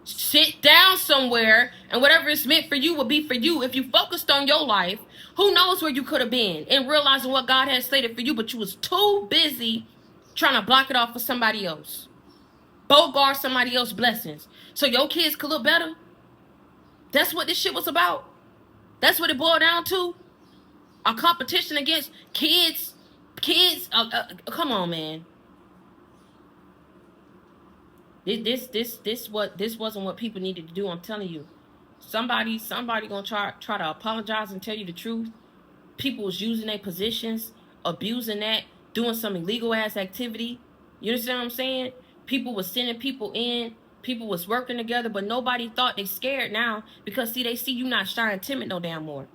Sit down somewhere, and whatever is meant for you will be for you. If you focused on your life, who knows where you could have been and realizing what God has slated for you, but you was too busy trying to block it off for somebody else. Bogart somebody else's blessings. So your kids could look better. That's what this shit was about. That's what it boiled down to. A competition against kids. Come on, man. This wasn't what people needed to do. I'm telling you. Somebody gonna try to apologize and tell you the truth. People was using their positions, abusing that, doing some illegal ass activity. You understand what I'm saying? People was sending people in. People was working together, but nobody thought. They scared now because they see you not shy and timid no damn more.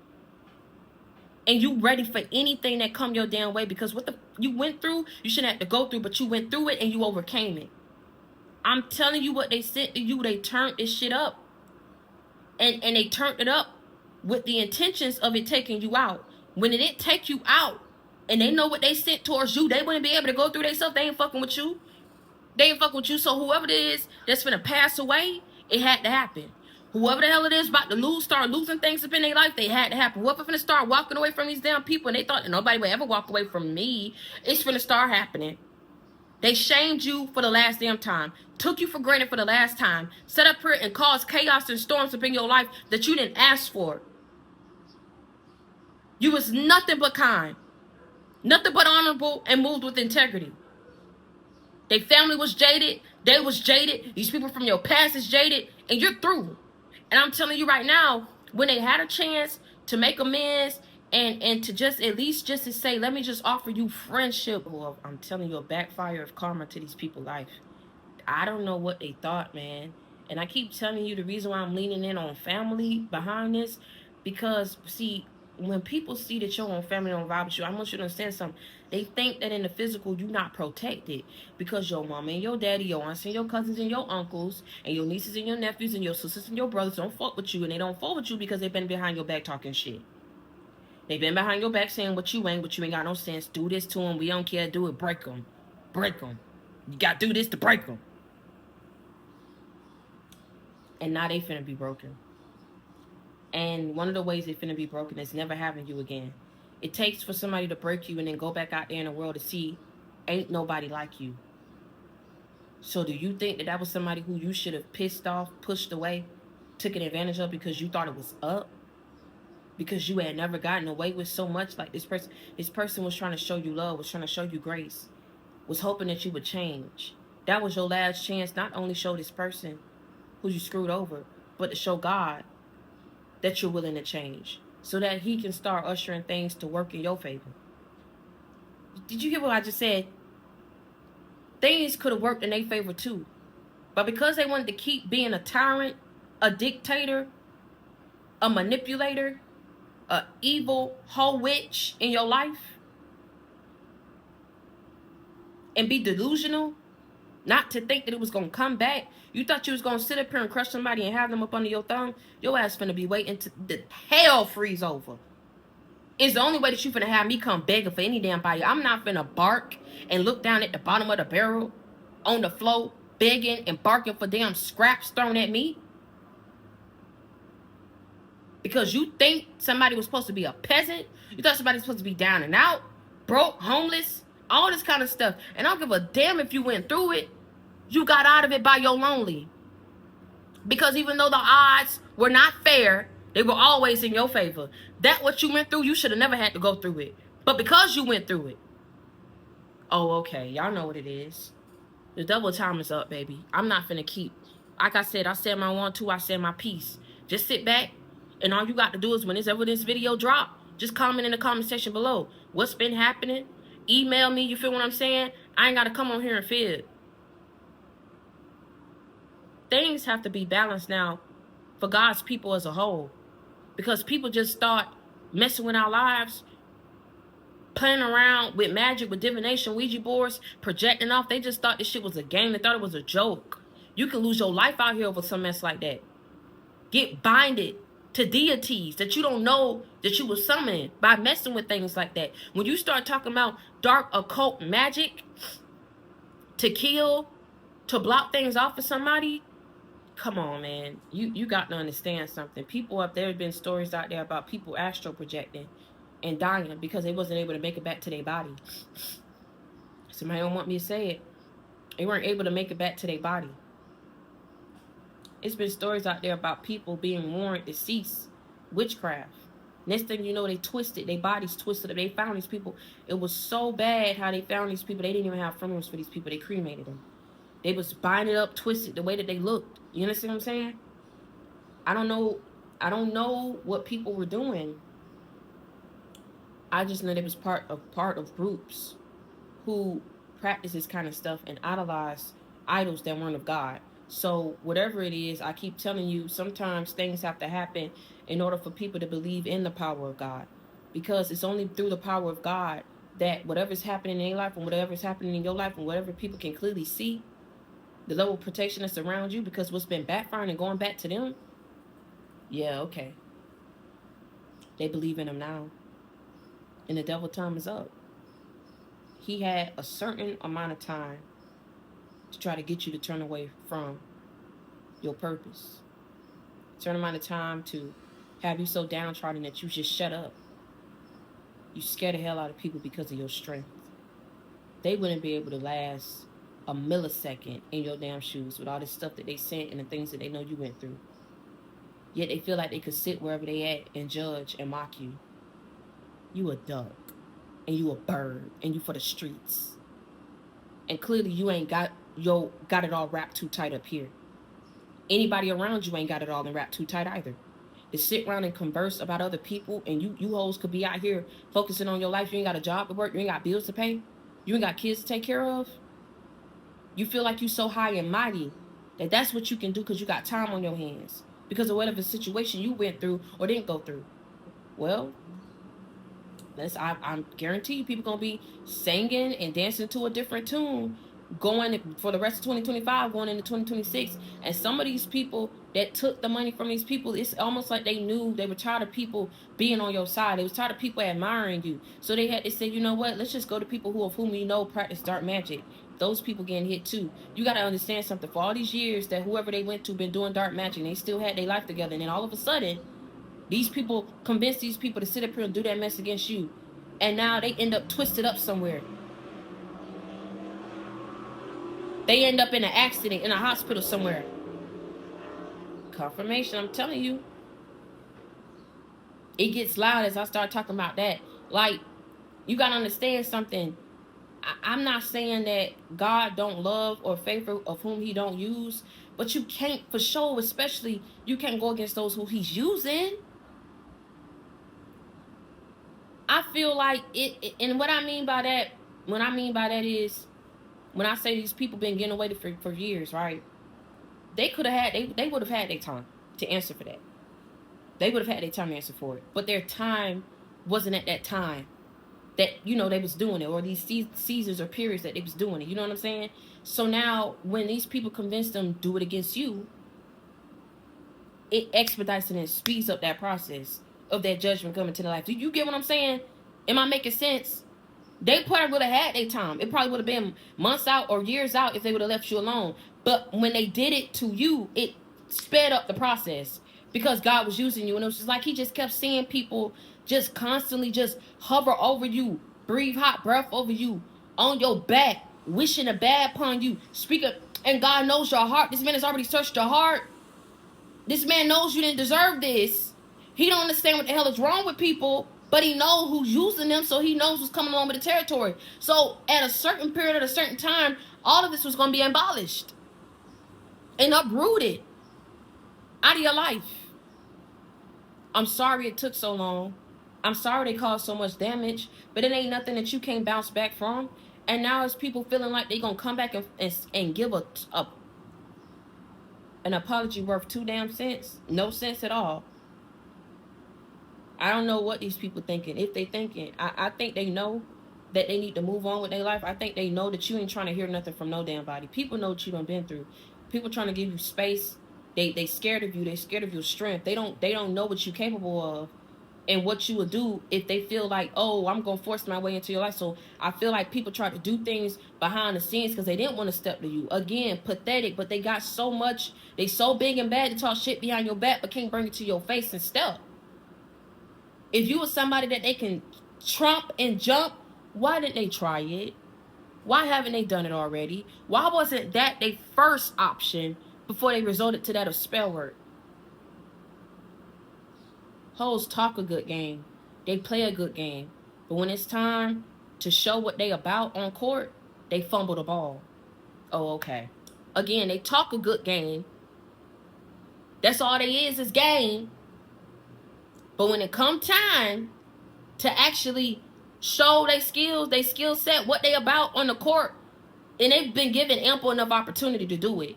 And you ready for anything that come your damn way because what you went through, you shouldn't have to go through, but you went through it and you overcame it. I'm telling you what they said to you. They turned this shit up. And they turned it up with the intentions of it taking you out. When it didn't take you out, and they know what they sent towards you, they wouldn't be able to go through themselves. They ain't fucking with you. They ain't fucking with you. So whoever it is that's finna pass away, it had to happen. Whoever the hell it is about to start losing things up in their life, they had to happen. Whoever finna start walking away from these damn people, and they thought that nobody would ever walk away from me, it's finna start happening. They shamed you for the last damn time. Took you for granted for the last time. Set up here and caused chaos and storms up in your life that you didn't ask for. You was nothing but kind. Nothing but honorable and moved with integrity. Their family was jaded. They was jaded. These people from your past is jaded. And you're through. And I'm telling you right now, when they had a chance to make amends and to just at least just to say, let me just offer you friendship. Well, I'm telling you, a backfire of karma to these people's life. I don't know what they thought, man. And I keep telling you the reason why I'm leaning in on family behind this. Because, see, when people see that your own family don't vibe with you, I want you to understand something. They think that in the physical, you're not protected. Because your mama and your daddy, your aunts and your cousins and your uncles, and your nieces and your nephews and your sisters and your brothers don't fuck with you. And they don't fuck with you because they've been behind your back talking shit. They've been behind your back saying what you ain't got no sense. Do this to them. We don't care. Do it. Break them. Break them. You got to do this to break them. And now they finna be broken. And one of the ways they finna be broken is never having you again. It takes for somebody to break you and then go back out there in the world to see ain't nobody like you. So do you think that was somebody who you should have pissed off, pushed away, took an advantage of because you thought it was up? because you had never gotten away with so much. Like this person was trying to show you love, was trying to show you grace, was hoping that you would change. That was your last chance, not only show this person who you screwed over, but to show God that you're willing to change so that he can start ushering things to work in your favor. Did you hear what I just said? Things could have worked in their favor too. But because they wanted to keep being a tyrant, a dictator, a manipulator, a evil whole witch in your life, and be delusional, not to think that it was going to come back. You thought you was going to sit up here and crush somebody and have them up under your thumb? Your ass finna be waiting to the hell freeze over. It's the only way that you finna have me come begging for any damn body. I'm not finna bark and look down at the bottom of the barrel on the floor begging and barking for damn scraps thrown at me. Because you think somebody was supposed to be a peasant? You thought somebody was supposed to be down and out, broke, homeless, all this kind of stuff. And I don't give a damn if you went through it. You got out of it by your lonely. Because even though the odds were not fair, they were always in your favor. That what you went through, you should have never had to go through it. But because you went through it, oh, okay, y'all know what it is. The double time is up, baby. I'm not finna keep. Like I said my one, two, I said my piece. Just sit back, and all you got to do is whenever this video drop, just comment in the comment section below. What's been happening? Email me, you feel what I'm saying? I ain't got to come on here and fib. Things have to be balanced now for God's people as a whole. Because people just start messing with our lives, playing around with magic, with divination, Ouija boards, projecting off. They just thought this shit was a game. They thought it was a joke. You can lose your life out here over some mess like that. Get binded to deities that you don't know that you were summoning by messing with things like that. When you start talking about dark occult magic to kill, to block things off of somebody, come on, man. You got to understand something. People up there have been stories out there about people astral projecting and dying because they wasn't able to make it back to their body. Somebody don't want me to say it. They weren't able to make it back to their body. It's been stories out there about people being warned to cease witchcraft. Next thing you know, they twisted, their bodies twisted. They found these people. It was so bad how they found these people. They didn't even have funerals for these people. They cremated them. They was binded up, twisted the way that they looked. You understand what I'm saying? I don't know what people were doing. I just know they was part of groups who practice this kind of stuff and idolize idols that weren't of God. So whatever it is, I keep telling you, sometimes things have to happen in order for people to believe in the power of God. Because it's only through the power of God that whatever's happening in their life and whatever's happening in your life and whatever people can clearly see, the level of protection that's around you, because what's been backfiring and going back to them, yeah, okay. They believe in him now. And the devil time is up. He had a certain amount of time to try to get you to turn away from your purpose. A certain amount of time to have you so downtrodden that you just shut up. You scare the hell out of people because of your strength. They wouldn't be able to last a millisecond in your damn shoes with all this stuff that they sent and the things that they know you went through. Yet they feel like they could sit wherever they at and judge and mock you. You a duck, and you a bird, and you for the streets. And clearly you ain't got it all wrapped too tight up here. Anybody around you ain't got it all wrapped too tight either. To sit around and converse about other people, and you hoes could be out here focusing on your life. You ain't got a job to work, you ain't got bills to pay, you ain't got kids to take care of. You feel like you so high and mighty that that's what you can do because you got time on your hands because of whatever situation you went through or didn't go through. Well, I guarantee you people gonna be singing and dancing to a different tune going for the rest of 2025, going into 2026. And some of these people that took the money from these people, it's almost like they knew they were tired of people being on your side. They was tired of people admiring you. So they said, you know what, let's just go to people of whom we know practice dark magic. Those people getting hit too. You got to understand something. For all these years that whoever they went to been doing dark magic, they still had their life together. And then all of a sudden, these people convinced these people to sit up here and do that mess against you. And now they end up twisted up somewhere. They end up in an accident in a hospital somewhere. Confirmation, I'm telling you. It gets loud as I start talking about that. Like, you gotta understand something. I'm not saying that God don't love or favor of whom he don't use, but you can't, for sure, especially, you can't go against those who he's using. I feel like and what I mean by that, is, when I say these people been getting away for years, right? They could have had, they would have had their time to answer for that. They would have had their time to answer for it, but their time wasn't at that time that, they was doing it, or these seasons or periods that they was doing it. You know what I'm saying? So now when these people convince them do it against you, it expedites and it speeds up that process of that judgment coming to the life. Do you get what I'm saying? Am I making sense? They probably would have had their time. It probably would have been months out or years out if they would have left you alone. But when they did it to you, it sped up the process because God was using you. And it was just like he just kept seeing people just constantly just hover over you, breathe hot breath over you, on your back, wishing a bad upon you, speaking. And God knows your heart. This man has already searched your heart. This man knows you didn't deserve this. He don't understand what the hell is wrong with people, but he knows who's using them, so he knows what's coming along with the territory. So at a certain period, at a certain time, all of this was going to be abolished and uprooted out of your life. I'm sorry it took so long. I'm sorry they caused so much damage, but it ain't nothing that you can't bounce back from. And now it's people feeling like they're going to come back and give an apology worth 2 damn cents. No sense at all. I don't know what these people thinking. If they thinking, I think they know that they need to move on with their life. I think they know that you ain't trying to hear nothing from no damn body. People know what you done been through. People trying to give you space. They scared of you. They scared of your strength. They don't know what you're capable of and what you would do if they feel like, oh, I'm gonna force my way into your life. So I feel like people try to do things behind the scenes because they didn't want to step to you. Again, pathetic, but they got so much. They so big and bad to talk shit behind your back, but can't bring it to your face and step. If you were somebody that they can trump and jump, why didn't they try it? Why haven't they done it already? Why wasn't that their first option before they resorted to that of spellwork? Hoes talk a good game. They play a good game. But when it's time to show what they about on court, they fumble the ball. Oh, okay. Again, they talk a good game. That's all they is game. But when it come time to actually show their skills, their skill set, what they about on the court, and they've been given ample enough opportunity to do it,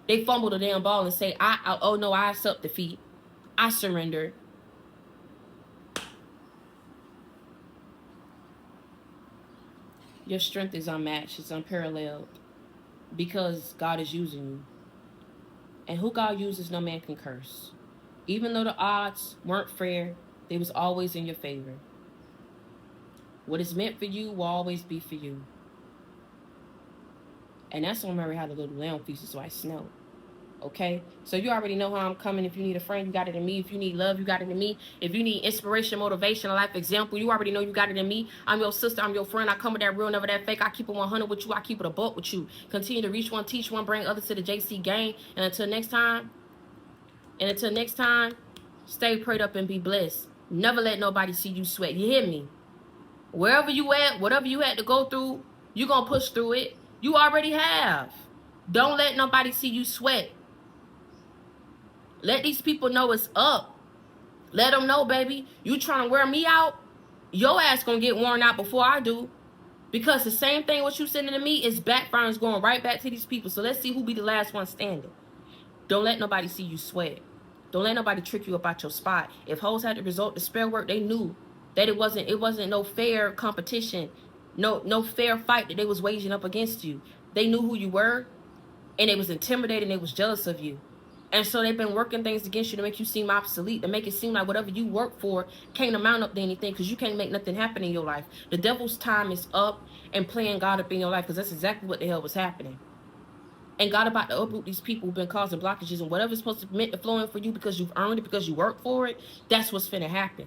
they fumble the damn ball and say, oh no, I accept defeat. I surrender. Your strength is unmatched. It's unparalleled because God is using you. And who God uses, no man can curse. Even though the odds weren't fair, they was always in your favor. What is meant for you will always be for you. And that's when Mary had a little lamb feast, so I smell. Okay? So you already know how I'm coming. If you need a friend, you got it in me. If you need love, you got it in me. If you need inspiration, motivation, a life example, you already know you got it in me. I'm your sister. I'm your friend. I come with that real, never that fake. I keep it 100 with you. I keep it a buck with you. Continue to reach one, teach one, bring others to the JC gang. And until next time, stay prayed up and be blessed. Never let nobody see you sweat. You hear me? Wherever you at, whatever you had to go through, you going to push through it. You already have. Don't let nobody see you sweat. Let these people know it's up. Let them know, baby, you trying to wear me out, your ass going to get worn out before I do. Because the same thing what you sending to me is backfiring, going right back to these people. So let's see who be the last one standing. Don't let nobody see you sweat. Don't let nobody trick you about your spot. If hoes had to resort to spellwork, they knew that it wasn't no fair competition, no fair fight that they was waging up against you. They knew who you were, and they was intimidated, and they was jealous of you. And so they've been working things against you to make you seem obsolete, to make it seem like whatever you work for can't amount up to anything because you can't make nothing happen in your life. The devil's time is up and playing God up in your life because that's exactly what the hell was happening. And God about to uproot these people who've been causing blockages, and whatever's supposed to meant to flow in for you because you've earned it, because you work for it, that's what's finna happen.